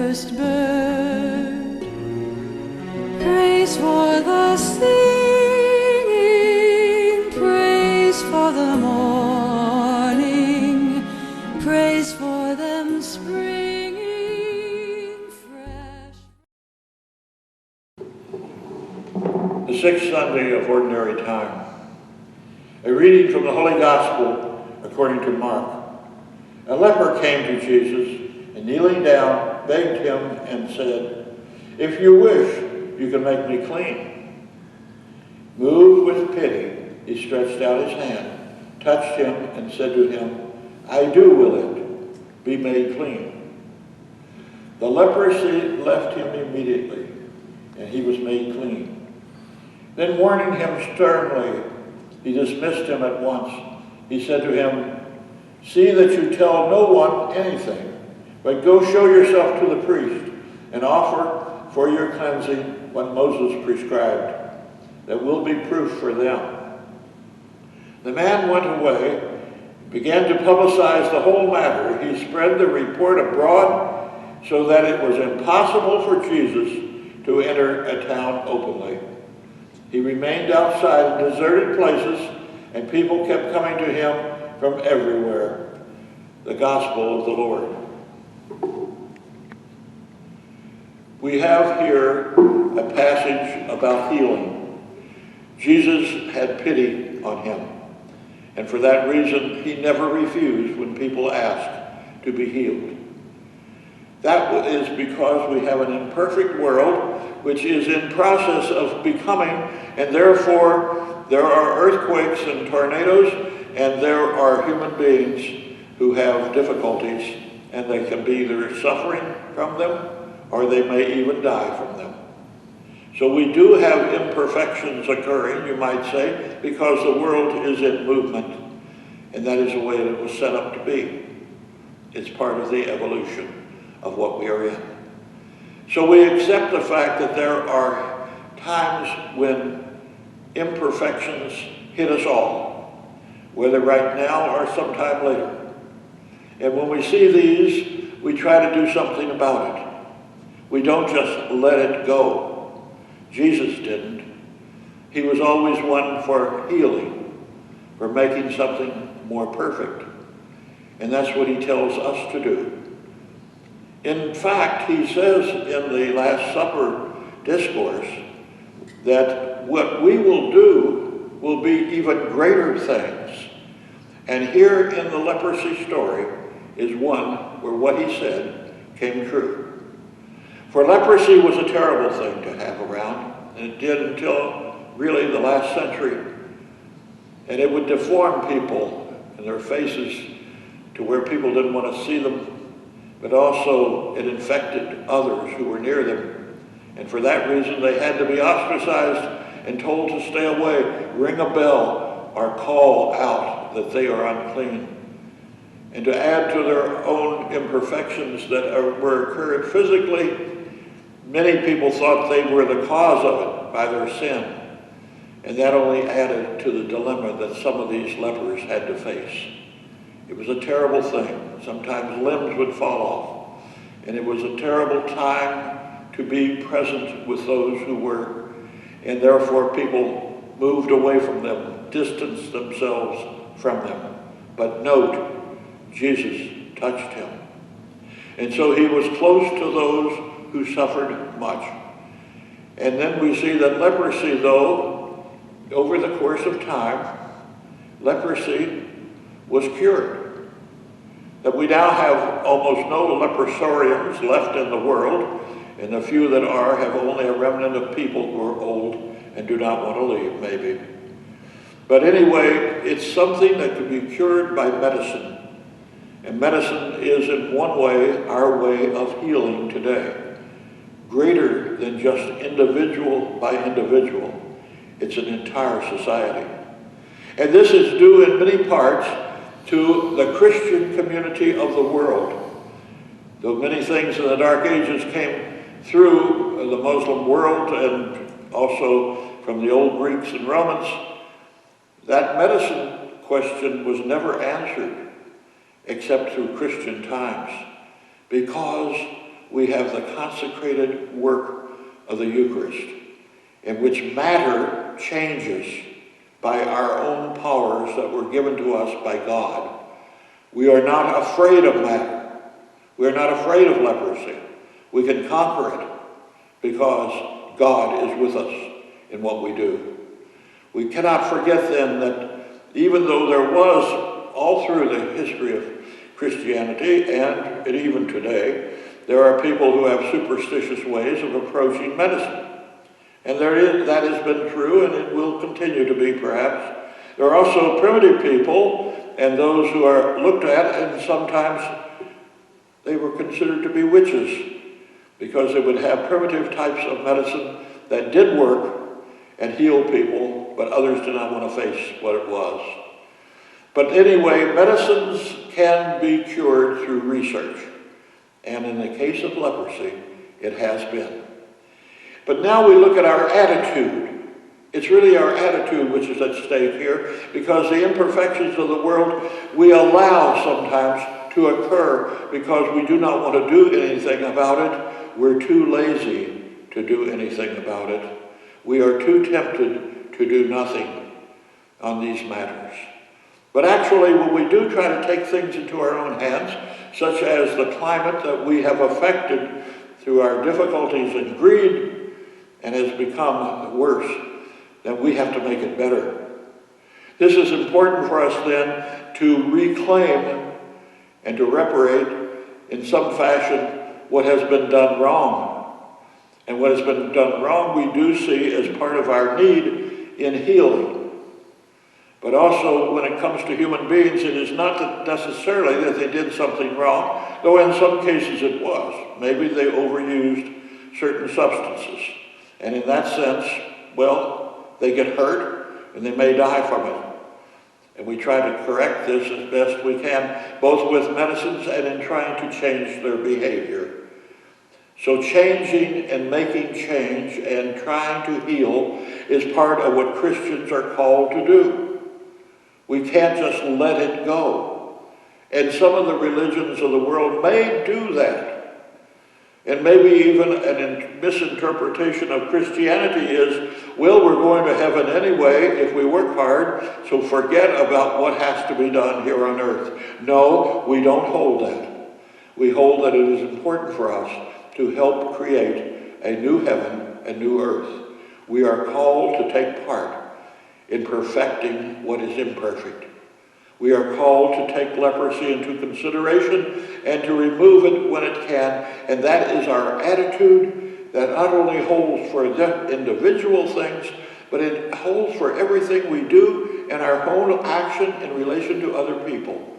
first bird. Praise for the singing, praise for the morning, praise for them springing fresh. The sixth Sunday of Ordinary Time. A reading from the Holy Gospel according to Mark. A leper came to Jesus and kneeling down begged him and said, "If you wish, you can make me clean." Moved with pity, he stretched out his hand, touched him, and said to him, "I do will it. Be made clean." The leprosy left him immediately, and he was made clean. Then warning him sternly, he dismissed him at once. He said to him, "See that you tell no one anything, but go show yourself to the priest and offer for your cleansing what Moses prescribed. That will be proof for them." The man went away, began to publicize the whole matter. He spread the report abroad so that it was impossible for Jesus to enter a town openly. He remained outside in deserted places, and people kept coming to him from everywhere. The Gospel of the Lord. We have here a passage about healing. Jesus had pity on him, and for that reason, he never refused when people asked to be healed. That is because we have an imperfect world which is in process of becoming, and therefore there are earthquakes and tornadoes, and there are human beings who have difficulties, and they can be either suffering from them or they may even die from them. So we do have imperfections occurring, you might say, because the world is in movement, and that is the way it was set up to be. It's part of the evolution of what we are in. So we accept the fact that there are times when imperfections hit us all, whether right now or sometime later. And when we see these, we try to do something about it. We don't just let it go. Jesus didn't. He was always one for healing, for making something more perfect. And that's what he tells us to do. In fact, he says in the Last Supper discourse that what we will do will be even greater things. And here in the leprosy story is one where what he said came true. For leprosy was a terrible thing to have around, and it did until really the last century. And it would deform people and their faces to where people didn't want to see them, but also it infected others who were near them. And for that reason, they had to be ostracized and told to stay away, ring a bell, or call out that they are unclean. And to add to their own imperfections that were occurring physically, many people thought they were the cause of it by their sin. And that only added to the dilemma that some of these lepers had to face. It was a terrible thing. Sometimes limbs would fall off. And it was a terrible time to be present with those who were. And therefore people moved away from them, distanced themselves from them. But note, Jesus touched him. And so he was close to those who suffered much. And then we see that leprosy, though, over the course of time, leprosy was cured. That we now have almost no leprosariums left in the world, and the few that are have only a remnant of people who are old and do not want to leave, maybe. But anyway, it's something that can be cured by medicine. And medicine is, in one way, our way of healing today. Greater than just individual by individual. It's an entire society. And this is due in many parts to the Christian community of the world. Though many things in the Dark Ages came through the Muslim world and also from the old Greeks and Romans, that medicine question was never answered except through Christian times, because we have the consecrated work of the Eucharist, in which matter changes by our own powers that were given to us by God. We are not afraid of matter. We are not afraid of leprosy. We can conquer it because God is with us in what we do. We cannot forget then that even though there was, all through the history of Christianity and even today, there are people who have superstitious ways of approaching medicine. And that has been true, and it will continue to be, perhaps. There are also primitive people, and those who are looked at, and sometimes they were considered to be witches, because they would have primitive types of medicine that did work and heal people, but others did not want to face what it was. But anyway, medicines can be cured through research. And in the case of leprosy, it has been. But now we look at our attitude. It's really our attitude which is at stake here, because the imperfections of the world we allow sometimes to occur because we do not want to do anything about it. We're too lazy to do anything about it. We are too tempted to do nothing on these matters. But actually, when we do try to take things into our own hands, such as the climate that we have affected through our difficulties and greed, and has become worse, then we have to make it better. This is important for us then to reclaim and to reparate in some fashion what has been done wrong. And what has been done wrong we do see as part of our need in healing. But also, when it comes to human beings, it is not necessarily that they did something wrong, though in some cases it was. Maybe they overused certain substances. And in that sense, well, they get hurt and they may die from it. And we try to correct this as best we can, both with medicines and in trying to change their behavior. So changing and making change and trying to heal is part of what Christians are called to do. We can't just let it go. And some of the religions of the world may do that. And maybe even a misinterpretation of Christianity is, well, we're going to heaven anyway if we work hard, so forget about what has to be done here on earth. No, we don't hold that. We hold that it is important for us to help create a new heaven and new earth. We are called to take part in perfecting what is imperfect. We are called to take leprosy into consideration and to remove it when it can. And that is our attitude that not only holds for the individual things, but it holds for everything we do and our own action in relation to other people.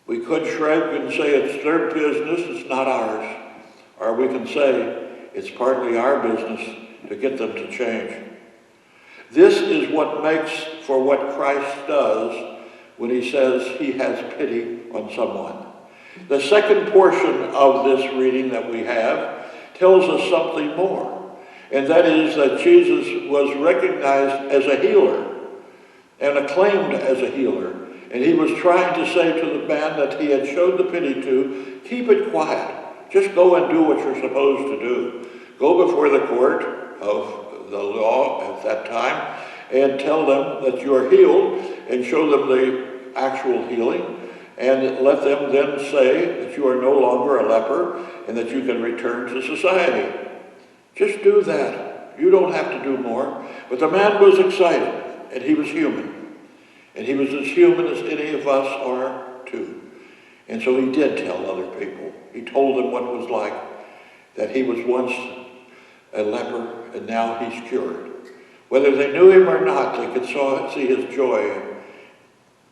We could shrug and say it's their business, it's not ours. Or we can say it's partly our business to get them to change. This is what makes for what Christ does when he says he has pity on someone. The second portion of this reading that we have tells us something more, and that is that Jesus was recognized as a healer and acclaimed as a healer, and he was trying to say to the man that he had showed the pity to, keep it quiet. Just go and do what you're supposed to do. Go before the court of the law at that time and tell them that you are healed and show them the actual healing and let them then say that you are no longer a leper and that you can return to society. Just do that. You don't have to do more. But the man was excited, and he was human. And he was as human as any of us are too. And so he did tell other people. He told them what it was like, that he was once a leper and now he's cured. Whether they knew him or not, they could see his joy.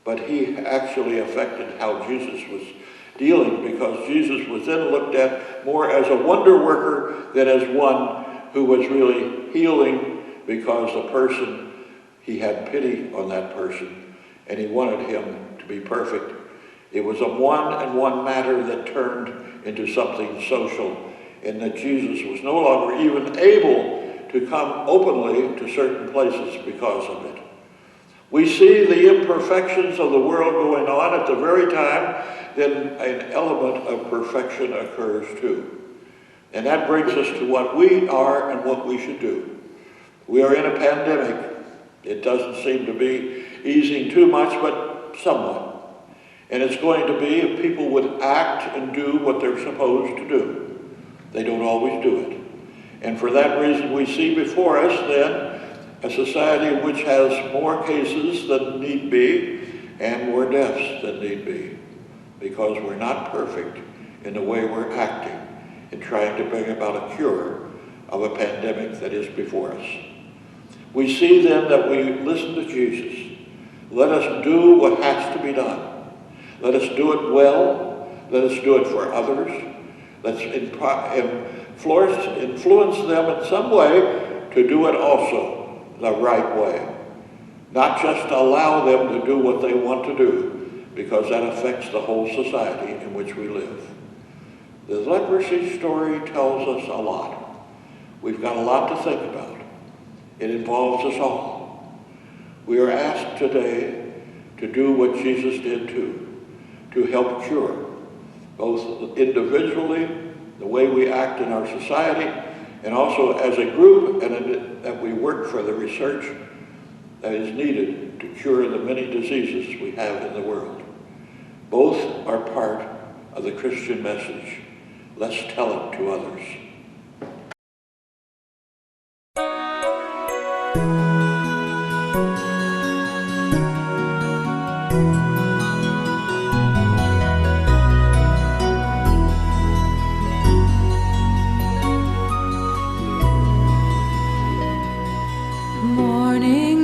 But he actually affected how Jesus was dealing, because Jesus was then looked at more as a wonder worker than as one who was really healing, because the person, he had pity on that person and he wanted him to be perfect. It was a one-and-one matter that turned into something social, and that Jesus was no longer even able to come openly to certain places because of it. We see the imperfections of the world going on at the very time then an element of perfection occurs too. And that brings us to what we are and what we should do. We are in a pandemic. It doesn't seem to be easing too much, but somewhat. And it's going to be if people would act and do what they're supposed to do. They don't always do it. And for that reason, we see before us then a society which has more cases than need be and more deaths than need be, because we're not perfect in the way we're acting in trying to bring about a cure of a pandemic that is before us. We see then that we listen to Jesus. Let us do what has to be done. Let us do it well. Let us do it for others. Let's influence them in some way to do it also the right way. Not just allow them to do what they want to do, because that affects the whole society in which we live. The leprosy story tells us a lot. We've got a lot to think about. It involves us all. We are asked today to do what Jesus did too, to help cure, both individually, the way we act in our society, and also as a group, and that we work for the research that is needed to cure the many diseases we have in the world. Both are part of the Christian message. Let's tell it to others. Morning